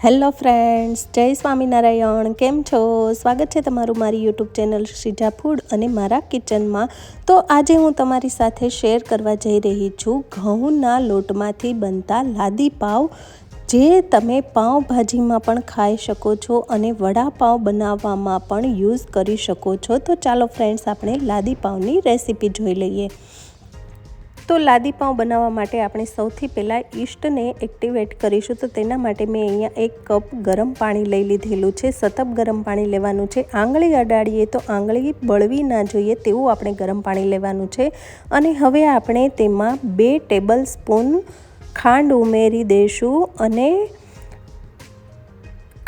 Hello friends, જય સ્વામિનારાયણ. કેમ છો? સ્વાગત છે તમારું મારી યુટ્યુબ ચેનલ શ્રીજા ફૂડ અને મારા કિચનમાં. તો આજે હું તમારી સાથે શેર કરવા જઈ રહી છું ઘઉંના લોટમાંથી બનતા લાદી પાવ, જે તમે પાઉંભાજીમાં પણ ખાઈ શકો છો અને વડાપાઉં બનાવવામાં પણ યુઝ કરી શકો છો. તો ચાલો ફ્રેન્ડ્સ, આપણે લાદી પાવની રેસીપી જોઈ લઈએ. તો લાદી પાઉં બનાવવા માટે આપણે સૌથી પહેલાં ઈસ્ટને એક્ટિવેટ કરીશું. તો તેના માટે મેં અહીંયા 1 કપ ગરમ પાણી લઈ લીધેલું છે. સતત ગરમ પાણી લેવાનું છે. આંગળી અડાડીએ તો આંગળી બળવી ના જોઈએ તેવું આપણે ગરમ પાણી લેવાનું છે. અને હવે આપણે તેમાં 2 ટેબલ સ્પૂન ખાંડ ઉમેરી દઈશું અને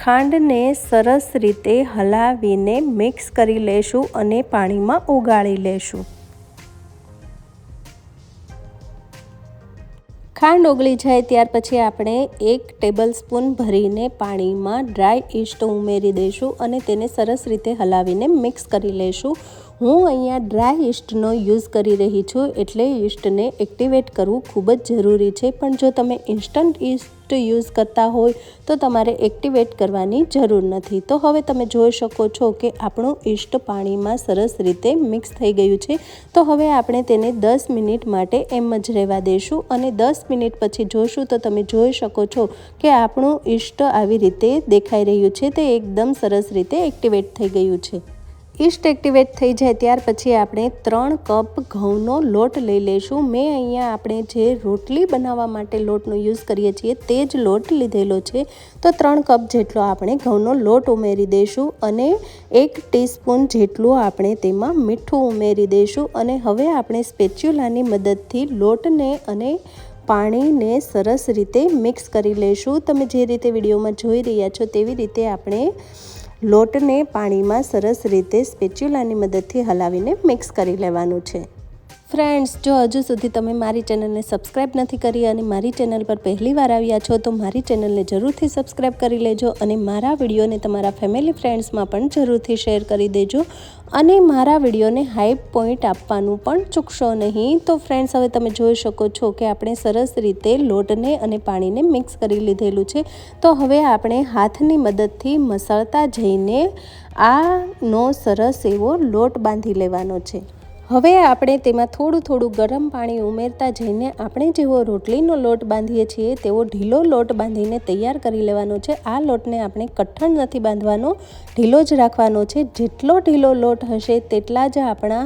ખાંડને સરસ રીતે હલાવીને મિક્સ કરી લેશું અને પાણીમાં ઓગાળી લેશું. ખાંડ ઓગળી જાય ત્યાર પછી આપણે 1 ટેબલ સ્પૂન ભરીને પાણીમાં ડ્રાય ઈસ્ટ ઉમેરી દઈશું અને તેને સરસ રીતે હલાવીને મિક્સ કરી લઈશું. હું અહીંયા ડ્રાય ઈસ્ટનો યુઝ કરી રહી છું, એટલે ઈસ્ટને એક્ટિવેટ કરવું ખૂબ જ જરૂરી છે. પણ જો તમે ઇન્સ્ટન્ટ ઈસ્ટ યુઝ કરતા હોય તો તમારે એક્ટિવેટ કરવાની જરૂર નથી. તો હવે તમે જોઈ શકો છો કે આપણું ઈસ્ટ પાણીમાં સરસ રીતે મિક્સ થઈ ગયું છે. તો હવે આપણે તેને 10 મિનિટ માટે એમ જ રહેવા દઈશું અને 10 મિનિટ પછી જોશું તો તમે જોઈ શકો છો કે આપણું ઈસ્ટ આવી રીતે દેખાઈ રહ્યું છે. તે એકદમ સરસ રીતે એક્ટિવેટ થઈ ગયું છે. ઈસ્ટ એક્ટિવેટ થઈ જાય ત્યાર પછી આપણે 3 કપ ઘઉંનો લોટ લઈ લઈશું. મેં અહીંયા આપણે જે રોટલી બનાવવા માટે લોટનો યુઝ કરીએ છીએ તે જ લોટ લીધેલો છે. તો 3 કપ જેટલો આપણે ઘઉંનો લોટ ઉમેરી દઈશું અને 1 ટીસ્પૂન જેટલું આપણે તેમાં મીઠું ઉમેરી દઈશું. અને હવે આપણે સ્પેચ્યુલાની મદદથી લોટને અને પાણીને સરસ રીતે મિક્સ કરી લઈશું. તમે જે રીતે વિડીયોમાં જોઈ રહ્યા છો તેવી રીતે આપણે લોટને પાણીમાં સરસ રીતે સ્પેચ્યુલાની મદદથી હલાવીને મિક્સ કરી લેવાનું છે. ફ્રેન્ડ્સ, જો હજુ સુધી તમે મારી ચેનલને સબસ્ક્રાઈબ નથી કરી અને મારી ચેનલ પર પહેલી વાર આવ્યા છો તો મારી ચેનલને જરૂરથી સબસ્ક્રાઈબ કરી લેજો અને મારા વિડીયોને તમારા ફેમિલી ફ્રેન્ડ્સમાં પણ જરૂરથી શેર કરી દેજો અને મારા વિડીયોને હાઈપ પોઈન્ટ આપવાનું પણ ચૂકશો નહીં. તો ફ્રેન્ડ્સ, હવે તમે જોઈ શકો છો કે આપણે સરસ રીતે લોટને અને પાણીને મિક્સ કરી લીધેલું છે. તો હવે આપણે હાથની મદદથી મસળતા જઈને આનો સરસ એવો લોટ બાંધી લેવાનો છે. હવે આપણે તેમાં થોડું ગરમ પાણી ઉમેરતા જઈને આપણે જેવો રોટલીનો લોટ બાંધીએ છીએ તેવો ઢીલો લોટ બાંધીને તૈયાર કરી લેવાનો છે. આ લોટને આપણે કઠણ નથી બાંધવાનો, ઢીલો જ રાખવાનો છે. જેટલો ઢીલો લોટ હશે તેટલા જ આપણા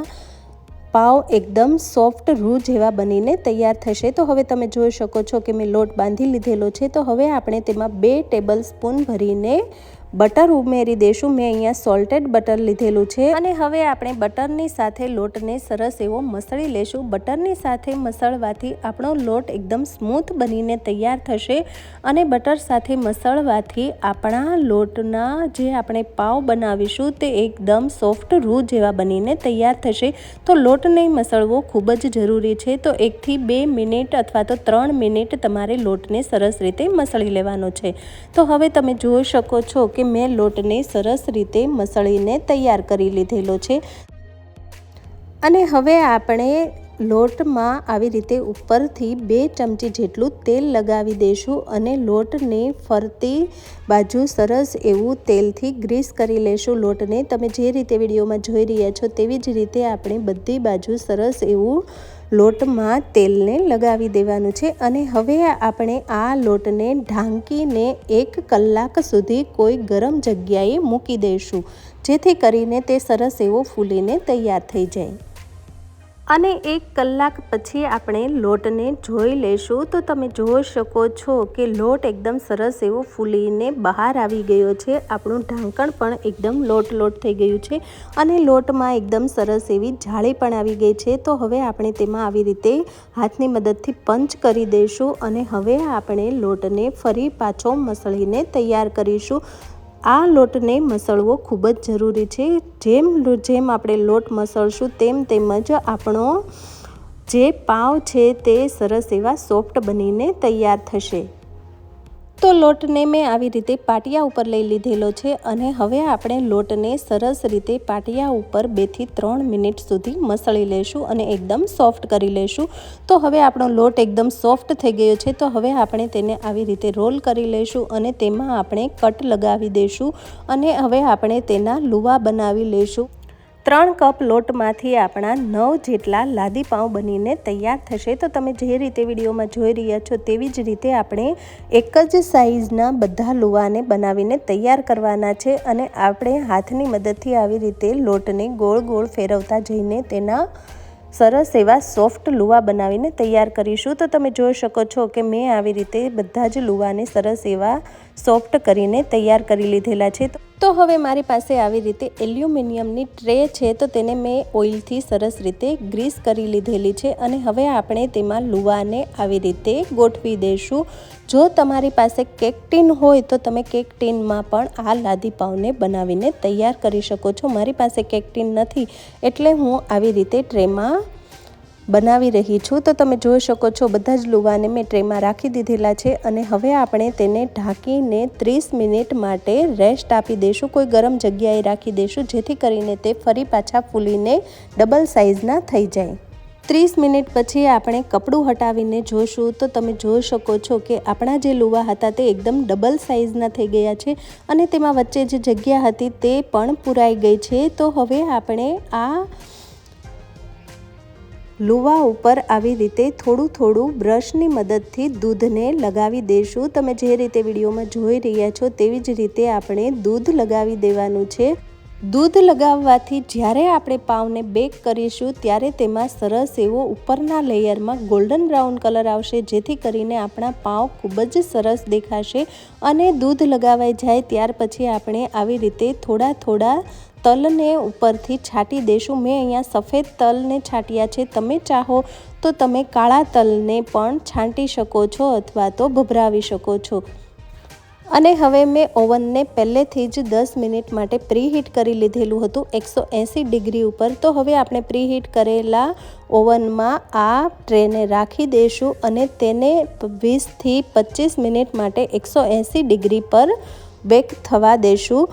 પાવ એકદમ સોફ્ટ રૂ જેવા બનીને તૈયાર થશે. તો હવે તમે જોઈ શકો છો કે મેં લોટ બાંધી લીધેલો છે. તો હવે આપણે તેમાં 2 ટેબલ સ્પૂન ભરીને બટર ઉમેરી દઈશું. મેં અહીંયા સોલ્ટેડ બટર લીધેલું છે અને હવે આપણે બટરની સાથે લોટને સરસ એવો મસળી લેશું. બટરની સાથે મસળવાથી આપણો લોટ એકદમ સ્મૂથ બનીને તૈયાર થશે અને બટર સાથે મસળવાથી આપણા લોટના જે આપણે પાવ બનાવીશું તે એકદમ સોફ્ટ રૂ જેવા બનીને તૈયાર થશે. તો લોટને મસળવો ખૂબ જ જરૂરી છે. તો 1 થી 2 મિનિટ અથવા તો 3 મિનિટ તમારે લોટને સરસ રીતે મસળી લેવાનો છે. તો હવે તમે જોઈ શકો છો કે મેં લોટને સરસ રીતે મસળીને તૈયાર કરી લીધેલો છે અને હવે આપણે લોટમાં આવી રીતે ઉપરથી 2 ચમચી જેટલું તેલ લગાવી દઈશું અને લોટને ફરતી બાજુ સરસ એવું તેલથી ગ્રીસ કરી લેશું. લોટને તમે જે રીતે વિડીયોમાં જોઈ રહ્યા છો તેવી જ રીતે આપણે બધી બાજુ સરસ એવું લોટમાં તેલને લગાવી દેવાનું છે. અને હવે આપણે આ લોટને ઢાંકીને 1 કલાક સુધી કોઈ ગરમ જગ્યાએ મૂકી દઈશું, જેથી કરીને તે સરસ એવો ફૂલીને તૈયાર થઈ જાય. અને 1 કલાક પછી આપણે લોટને જોઈ લઈશું. તો તમે જોઈ શકો છો કે લોટ એકદમ સરસ એવો ફૂલીને બહાર આવી ગયો છે. આપણું ઢાંકણ પણ એકદમ લોટ થઈ ગયું છે અને લોટમાં એકદમ સરસ એવી જાળી પણ આવી ગઈ છે. તો હવે આપણે તેમાં આવી રીતે હાથની મદદથી પંચ કરી દઈશું અને હવે આપણે લોટને ફરી પાછો મસળીને તૈયાર કરીશું. આ લોટને મસળવો ખૂબ જ જરૂરી છે. જેમ આપણે લોટ મસળશું તેમ જ આપણો જે પાવ છે તે સરસ એવા સોફ્ટ બનીને તૈયાર થશે. તો લોટને મેં આવી રીતે પાટિયા ઉપર લઈ લીધેલો છે અને હવે આપણે લોટને સરસ રીતે પાટિયા ઉપર 2 થી 3 મિનિટ સુધી મસળી લેશું અને એકદમ સોફ્ટ કરી લેશું। તો હવે આપણો લોટ એકદમ સોફ્ટ થઈ ગયો છે। તો હવે આપણે તેને આવી રીતે રોલ કરી લેશું અને તેમાં આપણે કટ લગાવી દઈશું અને હવે આપણે તેના લુવા બનાવી લેશું। 3 કપ લોટમાંથી આપણા 9 જેટલા લાદી પાઉં બનીને તૈયાર થશે। તો તમે જે રીતે વિડીયોમાં જોઈ રહ્યા છો તેવી જ રીતે આપણે એક જ સાઇઝના બધા લુવાને બનાવીને તૈયાર કરવાના છે અને આપણે હાથની મદદથી આવી રીતે લોટને ગોળ ગોળ ફેરવતા જઈને તેના સરસ એવા સોફ્ટ લુવા બનાવીને તૈયાર કરીશું। તો તમે જોઈ શકો છો કે મેં આવી રીતે બધા જ લુવાને સરસ એવા સોફ્ટ કરીને તૈયાર કરી લીધેલા છે। તો હવે મારી પાસે આવી રીતે એલ્યુમિનિયમની ટ્રે છે, તો તેને મેં ઓઇલથી સરસ રીતે ગ્રીસ કરી લીધેલી છે અને હવે આપણે તેમાં લુવાને આવી રીતે ગોઠવી દઈશું। જો તમારી પાસે કેક ટીન હોય તો તમે કેક ટીનમાં પણ આ લાદી પાઉંને બનાવીને તૈયાર કરી શકો છો। મારી પાસે કેક ટીન નથી એટલે હું આવી રીતે ટ્રેમાં બનાવી રહી છું। તો તમે જોઈ શકો છો બધા જ લુવાને મેં ટ્રેમાં રાખી દીધેલા છે અને હવે આપણે તેને ઢાંકીને 30 મિનિટ માટે રેસ્ટ આપી દઈશું। કોઈ ગરમ જગ્યાએ રાખી દઈશું જેથી કરીને તે ફરી પાછા ફૂલીને ડબલ સાઇઝના થઈ જાય। 30 મિનિટ પછી આપણે કપડું હટાવીને જોશું તો તમે જોઈ શકો છો કે આપણા જે લુવા હતા તે એકદમ ડબલ સાઇઝના થઈ ગયા છે અને તેમાં વચ્ચે જે જગ્યા હતી તે પણ પૂરાઈ ગઈ છે। તો હવે આપણે આ લુવા ઉપર આવી રીતે થોડું થોડું બ્રશની મદદથી દૂધને લગાવી દઈશું। તમે જે રીતે વિડીયોમાં જોઈ રહ્યા છો તેવી જ રીતે આપણે દૂધ લગાવી દેવાનું છે। દૂધ લગાવવાથી જ્યારે આપણે પાવને બેક કરીશું ત્યારે તેમાં સરસ એવો ઉપરના લેયરમાં ગોલ્ડન બ્રાઉન કલર આવશે જેથી કરીને આપણા પાવ ખૂબ જ સરસ દેખાશે અને દૂધ લગાવાઈ જાય ત્યાર પછી આપણે આવી રીતે થોડા થોડા તલને ઉપરથી છાંટી દઈશું। મેં અહીંયા સફેદ તલને છાંટ્યા છે, તમે ચાહો તો તમે કાળા તલને પણ છાંટી શકો છો અથવા તો ભભરાવી શકો છો। અને હવે મેં ઓવનને પહેલેથી જ 10 મિનિટ માટે પ્રીહીટ કરી લીધેલું હતું 180 ડિગ્રી ઉપર। તો હવે આપણે પ્રીહીટ કરેલા ઓવનમાં આ ટ્રેને રાખી દઈશું અને તેને 20 થી 25 મિનિટ માટે 180 ડિગ્રી પર બેક થવા દઈશું।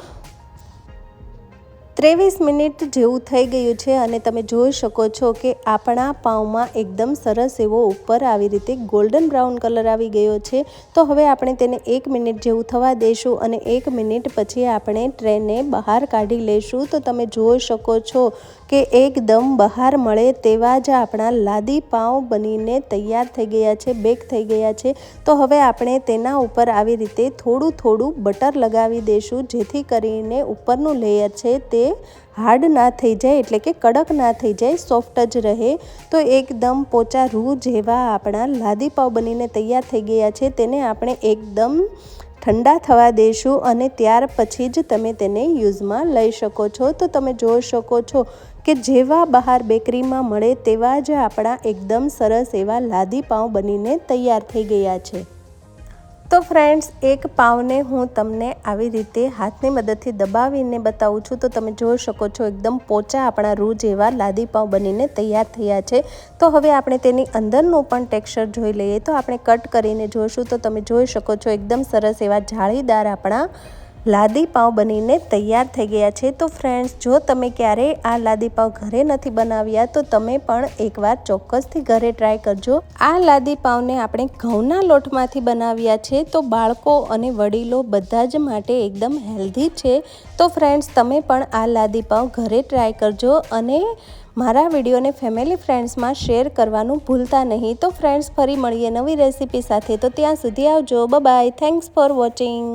23 મિનિટ જેવું થઈ ગયું છે અને તમે જોઈ શકો છો કે આપણા પાઉંમાં એકદમ સરસ એવો ઉપર આવી રીતે ગોલ્ડન બ્રાઉન કલર આવી ગયો છે। તો હવે આપણે તેને 1 મિનિટ જેવું થવા દઈશું અને 1 મિનિટ પછી આપણે ટ્રેને બહાર કાઢી લઈશું। તો તમે જોઈ શકો છો કે એકદમ બહાર મળે તેવા જ આપણા લાદી પાઉં બનીને તૈયાર થઈ ગયા છે, બેક થઈ ગયા છે। તો હવે આપણે તેના ઉપર આવી રીતે થોડું થોડું બટર લગાવી દઈશું જેથી કરીને ઉપરનું લેયર છે તે હાર્ડ ના થઈ જાય એટલે કે કડક ના થઈ જાય, સોફ્ટ જ રહે। તો એકદમ પોચા રૂ જેવા આપણા લાદી પાઉં બનીને તૈયાર થઈ ગયા છે। તેને આપણે એકદમ ઠંડા થવા દઈશું અને ત્યાર પછી જ તમે તેને યુઝમાં લઈ શકો છો। તો તમે જોઈ શકો છો કે જેવા બહાર બેકરીમાં મળે તેવા જ આપણા એકદમ સરસ એવા લાદી પાઉં બનીને તૈયાર થઈ ગયા છે। તો ફ્રેન્ડ્સ, એક પાવને હું તમને આવી રીતે હાથની મદદથી દબાવીને બતાવું છું। તો તમે જોઈ શકો છો એકદમ પોચા આપણા રૂ જેવા લાદી પાઉં બનીને તૈયાર થયા છે। તો હવે આપણે તેની અંદરનું પણ ટેક્સચર જોઈ લઈએ। તો આપણે કટ કરીને જોઈશું તો તમે જોઈ શકો છો એકદમ સરસ એવા જાળીદાર આપણા લાદી પાઉં બનીને તૈયાર થઈ ગયા છે। તો ફ્રેન્ડ્સ, જો તમે ક્યારેય આ લાદી પાઉં ઘરે નથી બનાવ્યા તો તમે પણ એકવાર ચોક્કસથી ઘરે ટ્રાય કરજો। આ લાદી પાઉંને આપણે ઘઉંના લોટમાંથી બનાવ્યા છે, તો બાળકો અને વડીલો બધા જ માટે એકદમ હેલ્ધી છે। તો ફ્રેન્ડ્સ, તમે પણ આ લાદી પાઉં ઘરે ટ્રાય કરજો અને મારા વિડીયોને ફેમિલી ફ્રેન્ડ્સમાં શેર કરવાનું ભૂલતા નહીં। તો ફ્રેન્ડ્સ, ફરી મળીએ નવી રેસીપી સાથે। તો ત્યાં સુધી આવજો, bye bye, thanks for watching.